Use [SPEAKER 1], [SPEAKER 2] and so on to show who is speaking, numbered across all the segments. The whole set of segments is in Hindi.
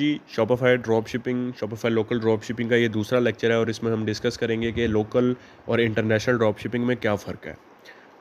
[SPEAKER 1] जी, Shopify drop shipping, Shopify local drop shipping का ये दूसरा लेक्चर है और इसमें हम डिस्कस करेंगे कि लोकल और इंटरनेशनल ड्रॉप शिपिंग में क्या फ़र्क है।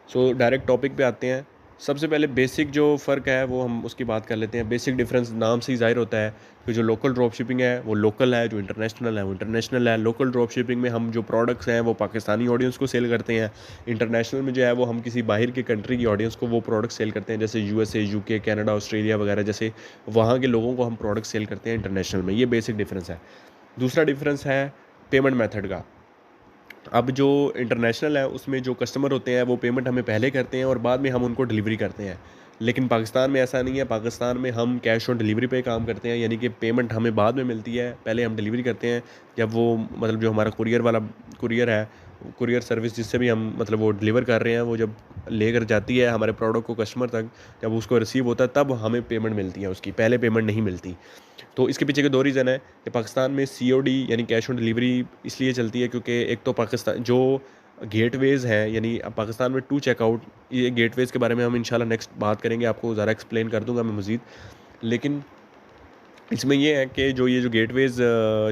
[SPEAKER 1] सो डायरेक्ट टॉपिक पे आते हैं। सबसे पहले बेसिक जो फ़र्क है वो हम उसकी बात कर लेते हैं। बेसिक डिफरेंस नाम से ही ज़ाहिर होता है कि जो लोकल ड्रॉप शिपिंग है वो लोकल है, जो इंटरनेशनल है वो इंटरनेशनल है। लोकल ड्रॉप शिपिंग में हम जो प्रोडक्ट्स हैं वो पाकिस्तानी ऑडियंस को सेल करते हैं। इंटरनेशनल में जो है वो हम किसी बाहर के कंट्री की ऑडियंस को वो प्रोडक्ट सेल करते हैं, जैसे यूएसए, यूके, कनाडा, ऑस्ट्रेलिया वगैरह जैसे वहाँ के लोगों को हम प्रोडक्ट सेल करते हैं इंटरनेशनल में। ये बेसिक डिफरेंस है। दूसरा डिफरेंस है पेमेंट मेथड का। अब जो इंटरनेशनल है उसमें जो कस्टमर होते हैं वो पेमेंट हमें पहले करते हैं और बाद में हम उनको डिलीवरी करते हैं। लेकिन पाकिस्तान में ऐसा नहीं है। पाकिस्तान में हम कैश ऑन डिलीवरी पे काम करते हैं, यानी कि पेमेंट हमें बाद में मिलती है, पहले हम डिलीवरी करते हैं। जब वो मतलब जो हमारा कुरियर वाला कुरियर है, कुरियर सर्विस जिससे भी हम मतलब वो डिलीवर कर रहे हैं, वो जब लेकर जाती है हमारे प्रोडक्ट को कस्टमर तक, जब उसको रिसीव होता है तब हमें पेमेंट मिलती है उसकी, पहले पेमेंट नहीं मिलती। तो इसके पीछे के 2 रीज़न है कि पाकिस्तान में सीओडी यानी कैश ऑन डिलीवरी इसलिए चलती है क्योंकि एक तो पाकिस्तान जो गेटवेज़ हैं, यानी अब पाकिस्तान में टू चेकआउट, ये गेटवेज़ के बारे में हम इंशाल्लाह नेक्स्ट बात करेंगे, आपको ज़रा एक्सप्लेन कर दूँगा मैं मज़ीद। लेकिन इसमें ये है कि जो ये जो गेटवेज़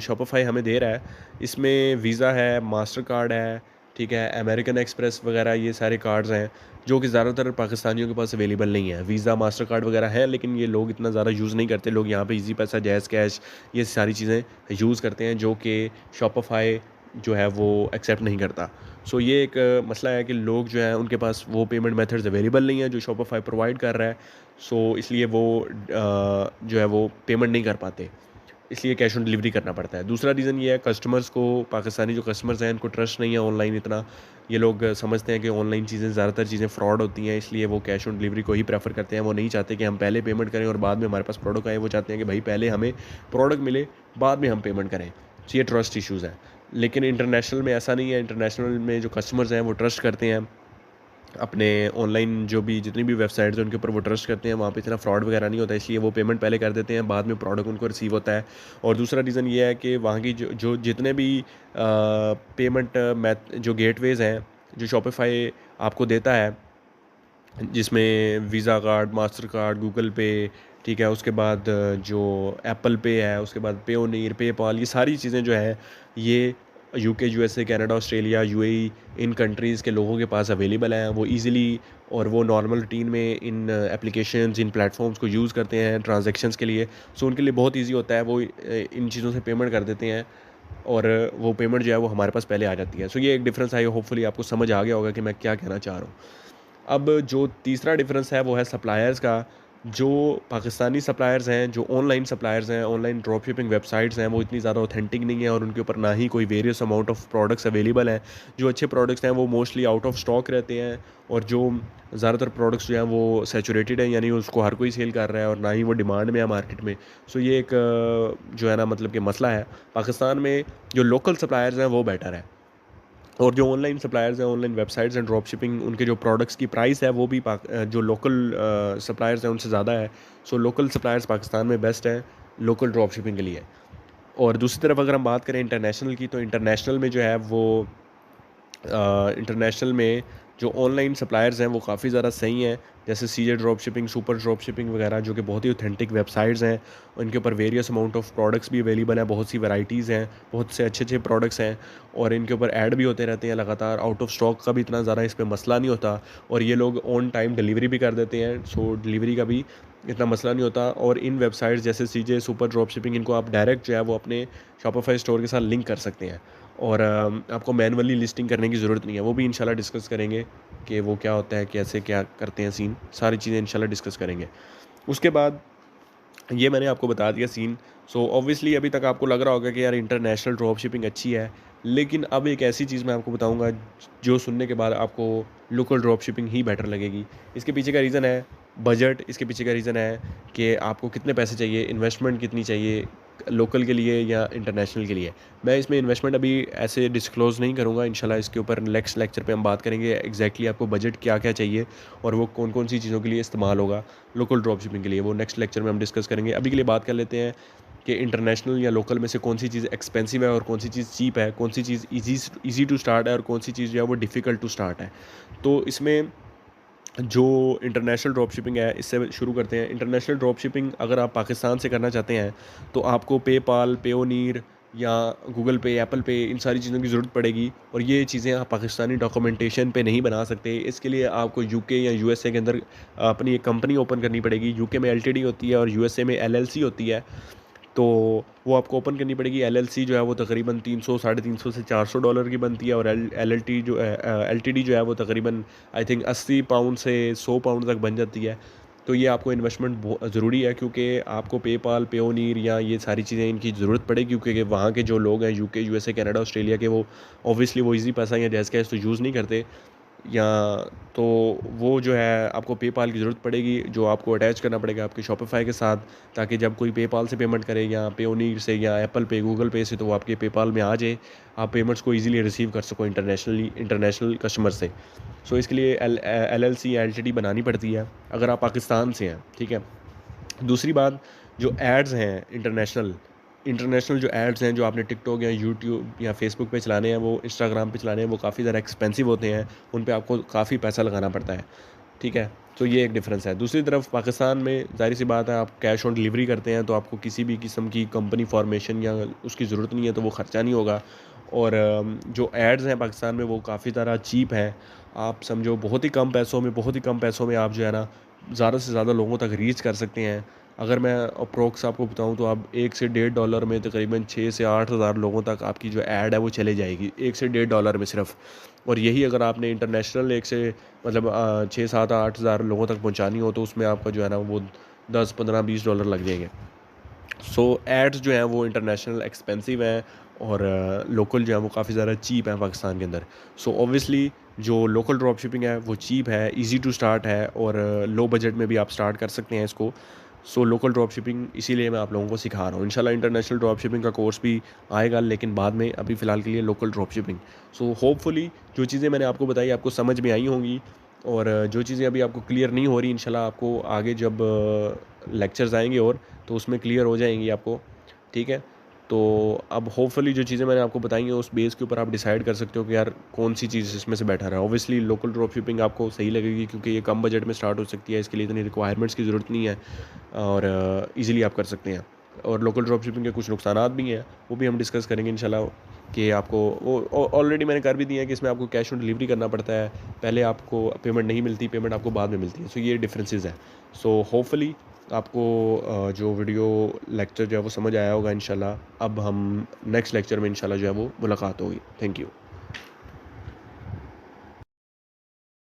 [SPEAKER 1] शॉपिफ़ाई हमें दे रहा है, इसमें वीज़ा है, मास्टरकार्ड है, ठीक है, अमेरिकन एक्सप्रेस वगैरह ये सारे कार्ड्स हैं, जो कि ज़्यादातर पाकिस्तानियों के पास अवेलेबल नहीं है। वीज़ा, मास्टरकार्ड वगैरह है, लेकिन ये लोग इतना ज़्यादा यूज़ नहीं करते। लोग यहाँ पे ईज़ी पैसा, जैज़ कैश, ये सारी चीज़ें यूज़ करते हैं, जो कि शॉपिफ़ाई जो है वो एक्सेप्ट नहीं करता। सो ये एक मसला है कि लोग जो हैं उनके पास वो पेमेंट मेथड्स अवेलेबल नहीं है जो शॉपिफ़ाई प्रोवाइड कर रहा है। सो इसलिए वो जो है वो पेमेंट नहीं कर पाते, इसलिए कैश ऑन डिलीवरी करना पड़ता है। दूसरा रीज़न ये है, कस्टमर्स को, पाकिस्तानी जो कस्टमर्स हैं इनको ट्रस्ट नहीं है ऑनलाइन इतना। ये लोग समझते हैं कि ऑनलाइन चीज़ें, ज़्यादातर चीज़ें फ्रॉड होती हैं, इसलिए वो कैश ऑन डिलीवरी को ही प्रेफर करते हैं। वो नहीं चाहते कि हम पहले पेमेंट करें और बाद में हमारे पास प्रोडक्ट आए। वो चाहते हैं कि भाई पहले हमें प्रोडक्ट मिले, बाद में हम पेमेंट करें। तो ये ट्रस्ट इश्यूज़ हैं। लेकिन इंटरनेशनल में ऐसा नहीं है। इंटरनेशनल में जो कस्टमर्स हैं वो ट्रस्ट करते हैं अपने ऑनलाइन, जो भी जितनी भी वेबसाइट्स हैं उनके ऊपर वो ट्रस्ट करते हैं, वहाँ पे इतना फ्रॉड वगैरह नहीं होता, इसलिए वो पेमेंट पहले कर देते हैं, बाद में प्रोडक्ट उनको रिसीव होता है। और दूसरा रीज़न ये है कि वहाँ की जो जो जितने भी पेमेंट मैथ जो गेटवेज़ हैं, जो शॉपिफ़ाई आपको देता है, जिसमें visa card, master card, Google पे, ठीक है, उसके बाद जो एप्पल पे है, उसके बाद पेयोनीर, पेपाल, ये सारी चीज़ें जो हैं ये UK, USA, Canada, Australia, UAE, इन कंट्रीज़ के लोगों के पास अवेलेबल हैं। वो ईज़िली और वो नॉर्मल रूटीन में इन एप्लीकेशंस, इन प्लेटफ़ॉर्म्स को यूज़ करते हैं ट्रांज़ैक्शंस के लिए। सो उनके लिए बहुत ईज़ी होता है, वो इन चीज़ों से पेमेंट कर देते हैं और वो पेमेंट जो है वो हमारे पास पहले आ जाती है। सो ये एक डिफ़रेंस है, होपफुली आपको समझ आ गया होगा कि मैं क्या कहना चाह रहा हूँ। अब जो तीसरा डिफरेंस है वो है सप्लायर्स का। जो पाकिस्तानी सप्लायर्स हैं, जो ऑनलाइन सप्लायर्स हैं, ऑनलाइन ड्रॉप शिपिंग वेबसाइट्स हैं, वो इतनी ज़्यादा ऑथेंटिक नहीं है और उनके ऊपर ना ही कोई various amount of products available हैं। जो अच्छे प्रोडक्ट्स हैं वो मोस्टली आउट ऑफ स्टॉक रहते हैं और जो ज़्यादातर प्रोडक्ट्स जो हैं वो सैचुरेटेड हैं, यानी उसको हर कोई सेल कर रहा है और ना ही वो डिमांड में है मार्केट में। सो ये एक जो है ना मतलब कि मसला है। पाकिस्तान में जो लोकल सप्लायर्स हैं वो बेटर है और जो ऑनलाइन सप्लायर्स हैं, ऑनलाइन वेबसाइट्स हैं, ड्रॉप शिपिंग, उनके जो प्रोडक्ट्स की प्राइस है वो भी जो लोकल सप्लायर्स हैं उनसे ज़्यादा है। सो लोकल सप्लायर्स पाकिस्तान में बेस्ट हैं लोकल ड्रॉप शिपिंग के लिए। और दूसरी तरफ अगर हम बात करें इंटरनेशनल की, तो इंटरनेशनल में जो है वो इंटरनेशनल में जो ऑनलाइन सप्लायर्स हैं वो काफ़ी ज़्यादा सही हैं, जैसे CJ drop shipping, super drop shipping वगैरह, जो कि बहुत ही ऑथेंटिक वेबसाइट्स हैं। उनके ऊपर वेरियस अमाउंट ऑफ प्रोडक्ट्स भी अवेलेबल हैं, बहुत सी वैराइटीज़ हैं, बहुत से अच्छे अच्छे प्रोडक्ट्स हैं और इनके ऊपर ऐड भी होते रहते हैं लगातार। आउट ऑफ स्टॉक का भी इतना ज़्यादा इस पे मसला नहीं होता और ये लोग ऑन टाइम डिलीवरी भी कर देते हैं। सो डिलीवरी का भी इतना मसला नहीं होता। और इन वेबसाइट्स जैसे सीजे, सुपर ड्रॉप शिपिंग, इनको आप डायरेक्ट जो है वो अपने शॉपिफाई स्टोर के साथ लिंक कर सकते हैं और आपको मैनुअली लिस्टिंग करने की ज़रूरत नहीं है। वो भी इंशाल्लाह डिस्कस करेंगे कि वो क्या होता है, कैसे क्या करते हैं सीन, सारी चीज़ें इंशाल्लाह डिस्कस करेंगे। उसके बाद ये मैंने आपको बता दिया सीन। सो ऑब्वियसली अभी तक आपको लग रहा होगा कि यार इंटरनेशनल ड्रॉप शिपिंग अच्छी है, लेकिन अब एक ऐसी चीज़ मैं आपको बताऊंगा जो सुनने के बाद आपको लोकल ड्रॉप शिपिंग ही बेटर लगेगी। इसके पीछे का रीज़न है बजट। इसके पीछे का रीज़न है कि आपको कितने पैसे चाहिए, इन्वेस्टमेंट कितनी चाहिए लोकल के लिए या इंटरनेशनल के लिए। मैं इसमें इन्वेस्टमेंट अभी ऐसे डिस्क्लोज़ नहीं करूँगा, इंशाल्लाह इसके ऊपर नेक्स्ट लेक्चर पे हम बात करेंगे एग्जैक्टली आपको बजट क्या क्या चाहिए और वो कौन कौन सी चीज़ों के लिए इस्तेमाल होगा लोकल ड्रॉप शिपिंग के लिए। वो नेक्स्ट लेक्चर में हम डिस्कस करेंगे। अभी के लिए बात कर लेते हैं कि इंटरनेशनल या लोकल में से कौन सी चीज़ एक्सपेंसिव है और कौन सी चीज़ चीप है, कौन सी चीज़ ईज़ी टू स्टार्ट है और कौन सी चीज़ जो है वो डिफ़िकल्ट टू स्टार्ट है। तो इसमें जो इंटरनेशनल ड्रॉप शिपिंग है, इससे शुरू करते हैं। इंटरनेशनल ड्रॉप शिपिंग अगर आप पाकिस्तान से करना चाहते हैं तो आपको पेपाल, पेयोनीर या गूगल पे, एप्पल पे, इन सारी चीज़ों की ज़रूरत पड़ेगी, और ये चीज़ें आप पाकिस्तानी डॉक्यूमेंटेशन पे नहीं बना सकते। इसके लिए आपको यूके या यूएसए के अंदर अपनी एक कंपनी ओपन करनी पड़ेगी। यूके में एलटीडी होती है और यूएसए में एलएलसी होती है। तो वो आपको ओपन करनी पड़ेगी। एलएलसी जो है वो तकरीबन 300 साढ़े 300 से $400 की बनती है, और एलएलटी जो एलटीडी जो है वो तकरीबन आई थिंक 80 पाउंड से 100 पाउंड तक बन जाती है। तो ये आपको इन्वेस्टमेंट बहुत ज़रूरी है, क्योंकि आपको पेपाल, पेयोनीर या ये सारी चीज़ें इनकी ज़रूरत पड़ेगी, क्योंकि वहाँ के जो लोग हैं यूके, यूएसए, कनाडा, ऑस्ट्रेलिया के, वो ऑब्वियसली वो इजी पैसा या जैज़ कैश तो यूज़ नहीं करते, या तो वो जो है आपको पेपाल की ज़रूरत पड़ेगी, जो आपको अटैच करना पड़ेगा आपके शॉपिफाई के साथ, ताकि जब कोई पेपाल से पेमेंट करे या पेयोनीर से या एप्पल पे, गूगल पे से, तो वो आपके पेपाल में आ जाए, आप पेमेंट्स को इजीली रिसीव कर सको इंटरनेशनल कस्टमर से। सो इसके लिए एलएलसी या एलटीडी बनानी पड़ती है अगर आप पाकिस्तान से हैं, ठीक है। दूसरी बात, जो एड्स हैं इंटरनेशनल इंटरनेशनल जो एड्स हैं, जो आपने टिकटॉक या यूट्यूब या फेसबुक पे चलाने हैं, वो इंस्टाग्राम पे चलाने हैं, वो काफ़ी ज़्यादा एक्सपेंसिव होते हैं। उन पे आपको काफ़ी पैसा लगाना पड़ता है, ठीक है। तो ये एक डिफरेंस है। दूसरी तरफ पाकिस्तान में ज़ाहिर सी बात है, आप कैश ऑन डिलीवरी करते हैं, तो आपको किसी भी किस्म की कंपनी फॉर्मेशन या उसकी ज़रूरत नहीं है, तो वो ख़र्चा नहीं होगा। और जो एड्स हैं पाकिस्तान में, वो काफ़ी ज़्यादा चीप हैं। आप समझो बहुत ही कम पैसों में आप जो है ना, ज़्यादा से ज़्यादा लोगों तक रीच कर सकते हैं। अगर मैं अप्रोक्स आपको बताऊं, तो आप 1 से $1.5 में तकरीबन 6 से 8 हज़ार लोगों तक आपकी जो ऐड है वो चले जाएगी, 1 से $1.5 में सिर्फ। और यही अगर आपने इंटरनेशनल एक से मतलब 6, 7, 8 हज़ार लोगों तक पहुंचानी हो, तो उसमें आपका जो है ना वो 10, 15, $20 लग जाएंगे। सो एड्स जो हैं वो इंटरनेशनल एक्सपेंसिव हैं, और लोकल जो है वो काफ़ी ज़्यादा चीप है पाकिस्तान के अंदर। सो ऑब्वियसली जो लोकल ड्रॉप शिपिंग है वो चीप है, इजी टू स्टार्ट है, और लो बजट में भी आप स्टार्ट कर सकते हैं इसको। सो लोकल ड्रॉप शिपिंग इसीलिए मैं आप लोगों को सिखा रहा हूँ। इंशाल्लाह इंटरनेशनल ड्रॉप शिपिंग का कोर्स भी आएगा, लेकिन बाद में, अभी फ़िलहाल के लिए local drop shipping. So hopefully जो चीज़ें मैंने आपको बताई आपको समझ में आई होंगी, और जो चीज़ें अभी आपको क्लियर नहीं हो रही, इंशाल्लाह आपको आगे जब लेक्चर्स आएंगे और, तो उसमें क्लियर हो जाएंगी आपको, ठीक है। तो अब होपफुली जो चीज़ें मैंने आपको बताई हैं, उस बेस के ऊपर आप डिसाइड कर सकते हो कि यार कौन सी चीज़ इसमें से बेटर है। ऑब्वियसली लोकल ड्रॉप शिपिंग आपको सही लगेगी, क्योंकि ये कम बजट में स्टार्ट हो सकती है, इसके लिए इतनी रिक्वायरमेंट्स की ज़रूरत नहीं है, और ईज़िली आप कर सकते हैं। और लोकल ड्रॉप शिपिंग के कुछ नुकसानात भी हैं, वो भी हम डिस्कस करेंगे इंशाल्लाह। कि आपको वो ऑलरेडी मैंने कर भी दिया है कि इसमें आपको कैश ऑन डिलीवरी करना पड़ता है, पहले आपको पेमेंट नहीं मिलती, पेमेंट आपको बाद में मिलती है। सो ये डिफरेंसेस हैं। सो होपफुली आपको जो वीडियो लेक्चर जो है वो समझ आया होगा इंशाल्लाह। अब हम नेक्स्ट लेक्चर में इंशाल्लाह जो है वो मुलाकात होगी। Thank you.